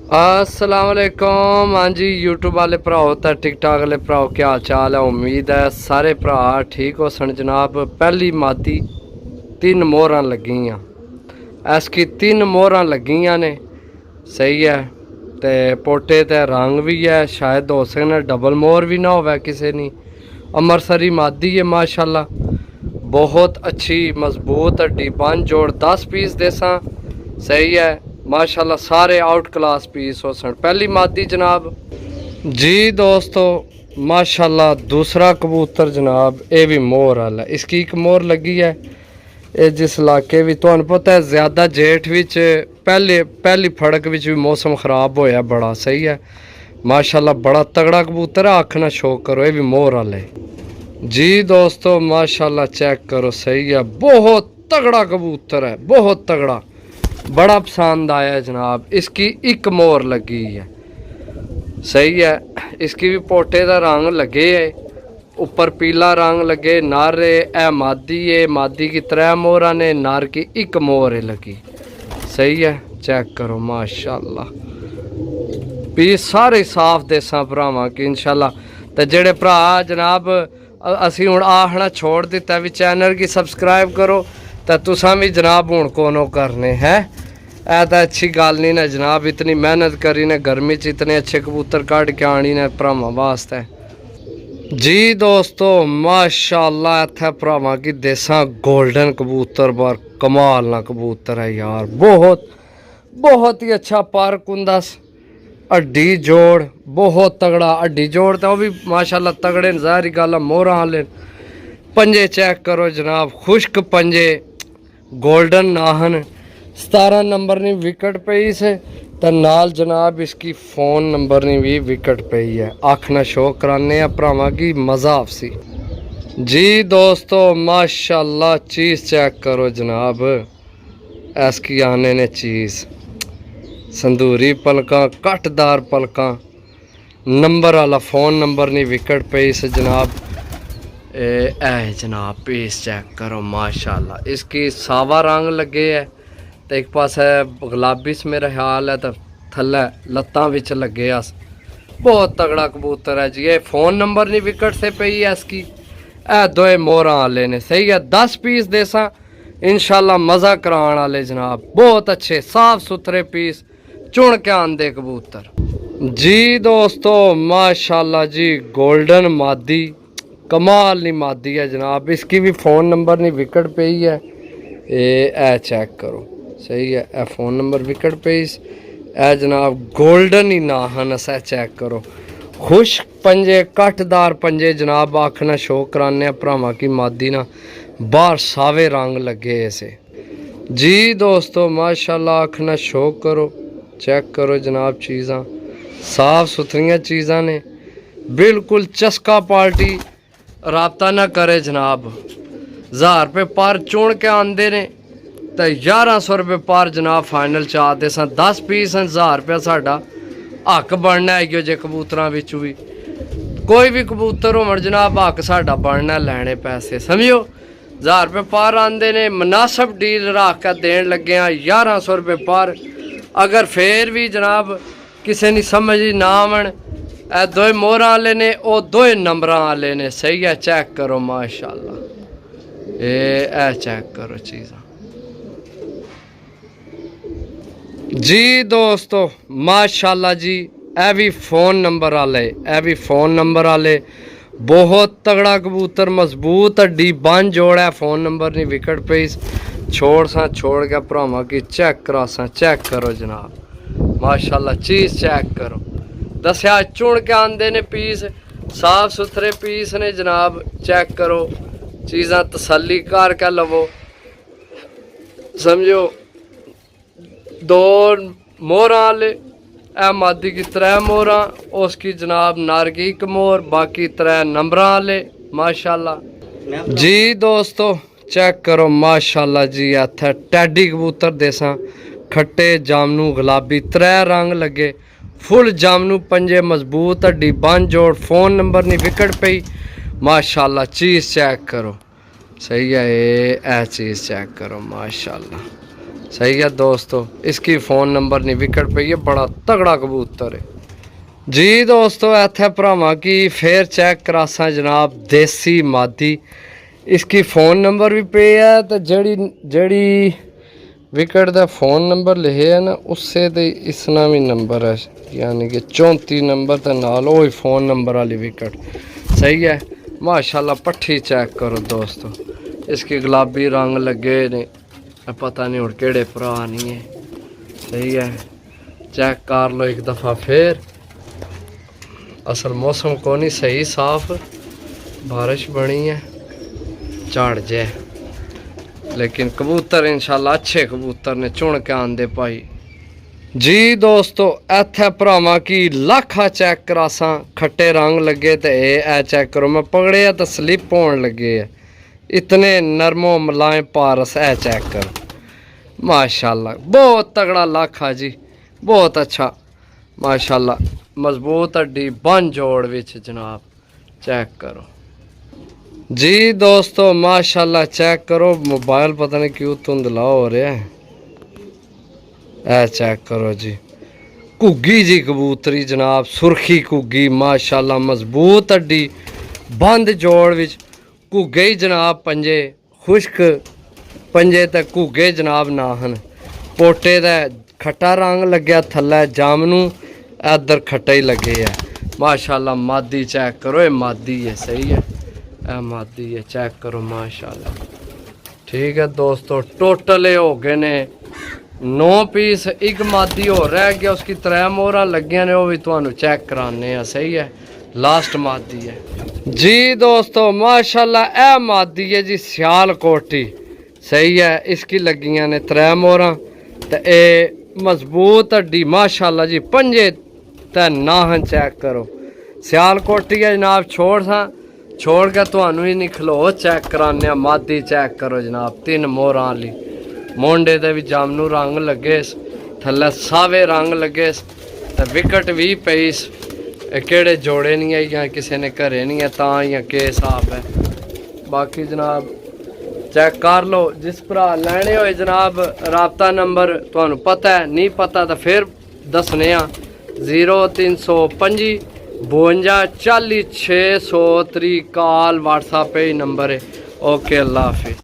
अस्सलाम वालेकुम। हाँ जी, यूट्यूब वाले भराओ तो टिकटॉक वाले भराओ, क्या हाल चाल है? उम्मीद है सारे भरा ठीक हो सन जनाब। पहली मादी 3 मोहर लगियाँ, ऐसकी 3 मोहर लगियाँ ने, सही है। तो पोटे तो रंग भी है, शायद हो सकना डबल मोहर भी ना हो किसी ने। अमृतसरी मादी है माशाल्लाह, बहुत अच्छी मजबूत हड्डी बन जोड़ 10 पीस देसा, सही है माशाल्लाह। सारे आउट क्लास पीस हो सन। पहली मादी जनाब जी दोस्तों माशाल्लाह। दूसरा कबूतर जनाब ये भी मोहर वाला है, इसकी एक मोहर लगी है। ये जिस इलाके भी तुहानू पता है ज़्यादा जेठ विच पहली फड़क विच भी मौसम खराब होया बड़ा, सही है माशाल्लाह। बड़ा तगड़ा कबूतर है, आखना शो करो। ये भी मोहर वाले जी दोस्तों माशाल्लाह, चेक करो, सही है। बहुत तगड़ा कबूतर है, बहुत तगड़ा, बड़ा पसंद आया है जनाब। इसकी एक मोहर लगी है, सही है। इसकी भी पोटे का रंग लगे है, ऊपर पीला रंग लगे। नर है मादी है, मादी की 3 मोहर ने, नर की 1 मोहर है लगी, सही है। चेक करो माशाल्लाह, पीस सारे साफ देसा भरावां की इंशाल्लाह। तो जेड़े भरा जनाब असी हुण आखना छोड़ दिता भी चैनल की सब्सक्राइब करो, तो तुसां भी जनाब हुण कोनो करने हैं। ऐ तो अच्छी गल नहीं ना जनाब, इतनी मेहनत करी ने गर्मी च इतने अच्छे कबूतर कट के आनी ने भरावां वास्ते जी दोस्तों माशाल्लाह। इत्थे भरावां की देसा गोल्डन कबूतर बार कमाल ना कबूतर है यार, बहुत ही अच्छा पर कुंदस हड्डी जोड़, बहुत तगड़ा हड्डी जोड़। तो भी माशाल्लाह तगड़े ज़ाहरी गल मोहर वाले। पंजे चेक करो जनाब, खुश्क पंजे, गोल्डन नाहन। 17 नंबर नी विकेट पई से, तो नाल जनाब इसकी फ़ोन नंबर नी भी विकेट पई है। आखना शो कराने भरावां की मज़ा आपसी जी दोस्तों माशाल्लाह। चीज़ चेक करो जनाब, इसकी आने ने चीज़ संदूरी पलका, कटदार पलका, नंबर वाला फ़ोन नंबर नी विकेट पे से जनाब। ए जनाब पीस चेक करो माशाल्लाह। इसकी सावा रंग लगे है, तो एक पास है गुलाबी से मेरा ख्याल है, तो थल्ले लत्तां विच लगे अस। बहुत तगड़ा कबूतर है जी। ये फ़ोन नंबर नी विकेट से पई है इसकी। ए 2 मोहर वाले ने, सही है। 10 पीस देसा इंशाल्लाह, मज़ा कराने वाले जनाब। बहुत अच्छे साफ सुथरे पीस चुन के आंदे कबूतर जी दोस्तों माशाल्लाह जी। गोल्डन मादी कमाल नी मादी है जनाब। इसकी भी फ़ोन नंबर नी विकेट पे ही है। ए चेक करो, सही है। ए फ़ोन नंबर विकेट पे ए जनाब गोल्डन ही नाहन ऐसा चेक करो। खुश पंजे, कटदार पंजे जनाब। आखना शो कराने भरावां की मादी ना बाहर सावे रंग लगे ऐसे जी दोस्तों माशाल्लाह। आखना शो करो, चेक करो जनाब। चीज़ां साफ सुथरियाँ चीज़ां ने, बिल्कुल चस्का पार्टी रबता ना करे जनाब। 1000 रुपये पर चुन के आंदे ने, तो 1100 रुपये पर जनाब फाइनल चाहते सन। 10 पीस 1000 रुपया साडा हक बनना है। इो जे कबूतरां विचों भी कोई भी कबूतर हो जनाब, हक साडा बनना लैने पैसे, समझो। 1000 रुपये पर आंदे ने, मुनासिब डील रख के देन लगे हैं 1100 रुपये पर। अगर फिर भी जनाब किसी ने समझ ना आवन, ए 2 मोहर वाले ने, वो 2 नंबर वाले ने, सही है। चेक करो माशाल्लाह, ए चेक करो चीज़ां जी दोस्तों माशाल्लाह जी। ए भी फ़ोन नंबर वाले, ए भी फ़ोन नंबर वाले। बहुत तगड़ा कबूतर, मजबूत हड्डी बन जोड़ है। फ़ोन नंबर नहीं विकेट पे छोड़ के भरावां की चेक करा चेक करो जनाब माशाल्लाह। चीज़ चेक करो, दसिया चुन के आंदे ने पीस, साफ सुथरे पीस ने जनाब। चेक करो चीज़ां, तसल्ली करके लवो, समझो। 2 मोहर वाले, ए मादी की 3 मोहर, उसकी जनाब नर की 1 मोहर, बाकी 3 नंबर वाले माशाल्लाह जी दोस्तों। चेक करो माशाल्लाह जी। इत्थे टैडी कबूतर देसा, खट्टे जामनू गुलाबी 3 रंग लगे, फुल जामनू पंजे, मजबूत हड्डी बन जोड़। फ़ोन नंबर नहीं विकेट पई माशाल्लाह। चीज़ चेक करो, सही है। ए चीज़ चेक करो माशाल्लाह, सही है दोस्तों, इसकी फ़ोन नंबर नहीं विकट पे, ये बड़ा तगड़ा कबूतर है जी दोस्तों। इत्थे भरावां की फिर चेक करासा जनाब देसी मादी, इसकी फ़ोन नंबर भी पे है तो जड़ी विकट का फ़ोन नंबर लिखे है ना उससे तो इसना भी नंबर है, यानी कि 34 नंबर तो नाल वही फ़ोन नंबर वाली विकट। सही है माशाल्लाह। पट्ठी चेक करो दोस्तों, इसके गुलाबी रंग लगे ने, पता नहीं और केड़े भरा नहीं है। सही है चेक कर लो एक दफ़ा फिर। असल मौसम को नहीं सही साफ, बारिश बनी है झाड़ जाए, लेकिन कबूतर इंशाल्लाह अच्छे कबूतर ने चुन के आंदे भाई जी दोस्तों। इत्थे भरावां की लाखा चेक करासा खट्टे रंग लगे तो ए चेक करो, मैं पकड़े तो स्लिप होने लगे है, इतने नरमो मलाए पारस है चेक करो माशाल्लाह। बहुत तगड़ा लाखा जी, बहुत अच्छा माशाल्लाह। मजबूत हड्डी बन जोड़ विच जनाब, चेक करो जी दोस्तों माशाल्लाह। चेक करो, मोबाइल पता नहीं क्यों धुंधला हो रहा है। चेक करो जी, घुग्गी जी कबूतरी जनाब, सुरखी घुग्गी माशाल्लाह। मजबूत हड्डी बंद जोड़ विच घुग्गे ही जनाब, पंजे खुश्क पंजे ते घुग्गे जनाब ना हन। पोटे दा खट्टा रंग लग्या, थल्लै जामनू, इधर खट्टा ही लगे है माशाल्लाह। मादी चेक करो, ये मादी है। सही है मादी है, चेक करो माशाल्लाह। ठीक है दोस्तों, टोटल हो गए ने 9 पीस, एक मादी हो रह गया, उसकी 3 मोहरा लगिया ने, वो भी तुहानू चेक कराने हैं। सही है लास्ट मादी है जी दोस्तों माशाल्लाह। ए मादी है जी सियालकोटी। सही है, इसकी लगियां ने 3 मोहरा ते ए मजबूत हड्डी माशाल्लाह जी, पंजे ते नाहन चेक करो। सियालकोटी है जनाब। छोड़ के तुहानू ही नहीं खलो चेक कराने। मादी चेक करो जनाब, 3 मोहरा वाली, मोंडे दे भी जामनू रंग लगे, थल्ले सावे रंग लगे, ते विकट भी पई। केड़े जोड़े नहीं है या किसी ने घरे नहीं है ता या के हिसाब है। बाकी जनाब चेक कर लो, जिस भरा लैने होए जनाब, राबता नंबर तुहानू पता है, नहीं पता तो फिर दसने 0325 52 40 630 कॉल व्हाट्सएप पे ही नंबर है। ओके अल्लाह हाफिज़।